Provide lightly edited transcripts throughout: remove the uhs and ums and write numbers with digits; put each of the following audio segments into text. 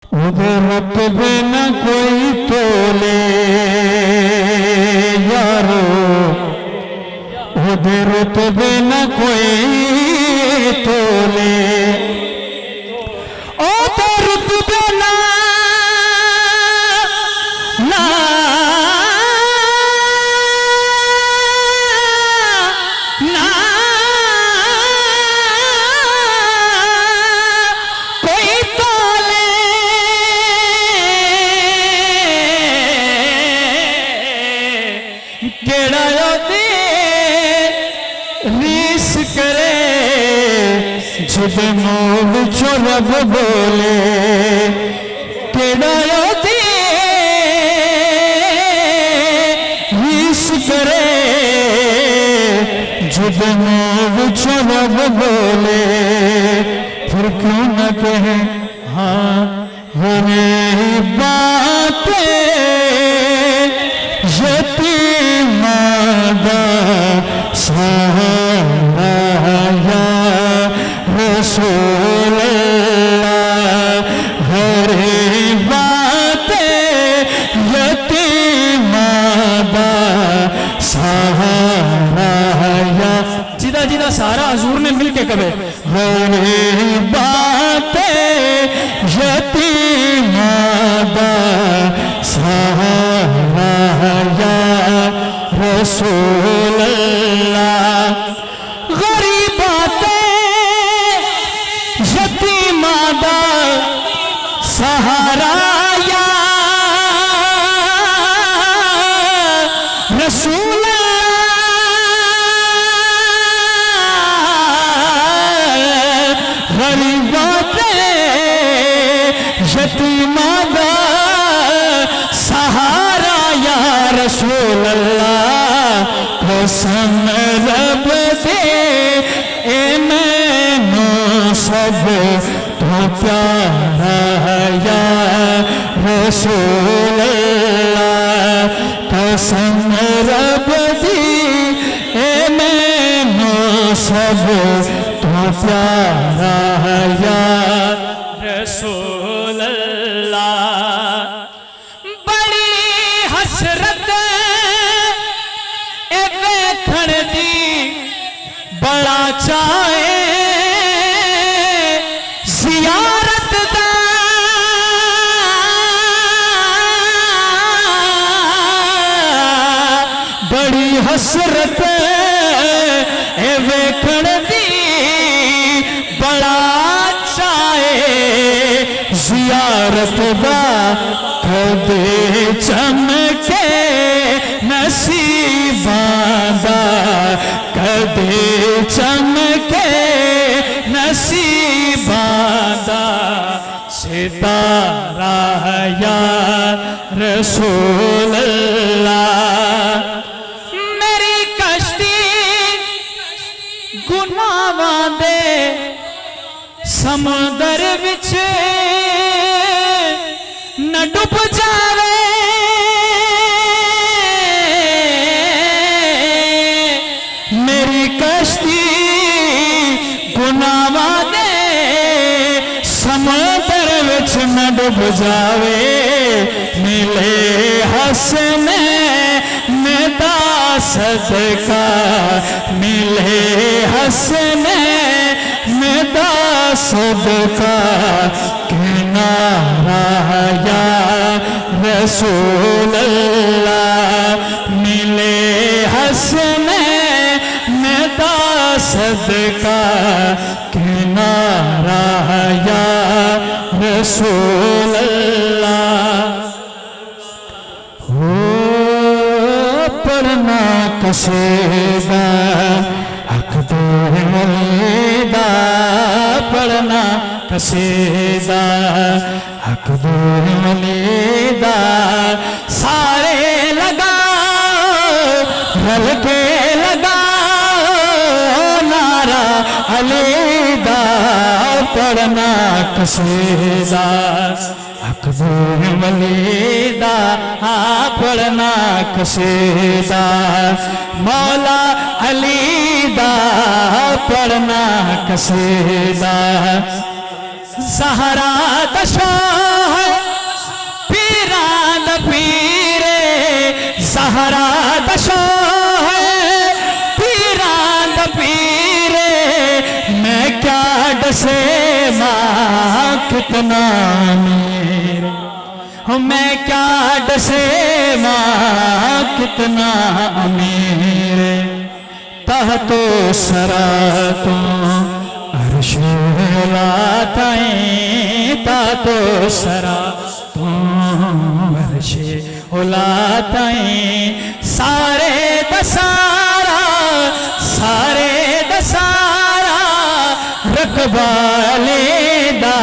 उधर रुतबे न कोई तोले यारो, उधर रुतबे न कोई तोले, उधर रुतबे ना ना ना कोई तोले, केड़ा ओदी रीस करे जिदे मुंह विचों रब बोले, केड़ा ओदी रीस करे जिदे मुंह विचों रब बोले। फिर क्यों न कहे हाँ हरे बातें यतीमा दा सहारा या रसूल अल्लाह, हरे बातें यतीमा दा सहारा या, जिदा जिदा सारा हजूर ने मिलके कहे हरे बातें यतीमा दा सहारा या रसूल अल्लाह, गरीबातें यतीमा दा सहारा या रसूल अल्लाह, गरीबातें यतीमा दा सहारा या रसूल अल्लाह, कसम रब दे ए मैनू सब तो प्यारा या रसूल अल्लाह, कसम रब दी ए मैनू सब तो प्यारा या रसूल अल्लाह। बड़ी हसरत ए वेखण दी, बड़ा चाहे जियारत दा, बड़ी हसरत ए वेखण दी, बड़ा चाहे जियारत दा, कदे चमके नसीबां दा, कदे चमके नसीबां दा सितारा या रसूल अल्लाह। मेरी कश्ती गुनाहां दे समुंदर विच न डुब जावे, मेरी कश्ती गुनाहां दे समुंदर विच न डुब जावे, मिले हसने दा सदका, मिले हसने दा सदका, किनारा या रसूल अल्लाह, मिले हसने दा सदका, किनारा या रसूल अल्लाह। हो पढ़ना कसीदा हक दे वलीदा, पढ़ना कसीदा हक दे वलीदा, सारे लगा रल के लगा नारा अलीदा, पढ़ना कसीदा हक दे वलीदा, पढ़ना कसीदा मौला अली दा, पढ़ना कसीदा सहारा दशा है पीरान पीरे सहारा दशा है पीरान पीरे मैं क्या डसे माँ कितना मेरे मैं क्या डसे माँ कितना मेरे तहतो सरा तो अर्शोलाताएं तहतो सरा तो अर्शे ओलाताएं सारे दसारा रकबाले दा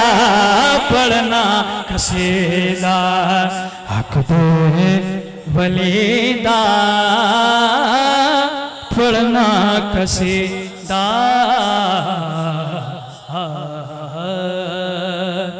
पढ़ना कसेदा हक दे वलीदा पढ़ना कसेदा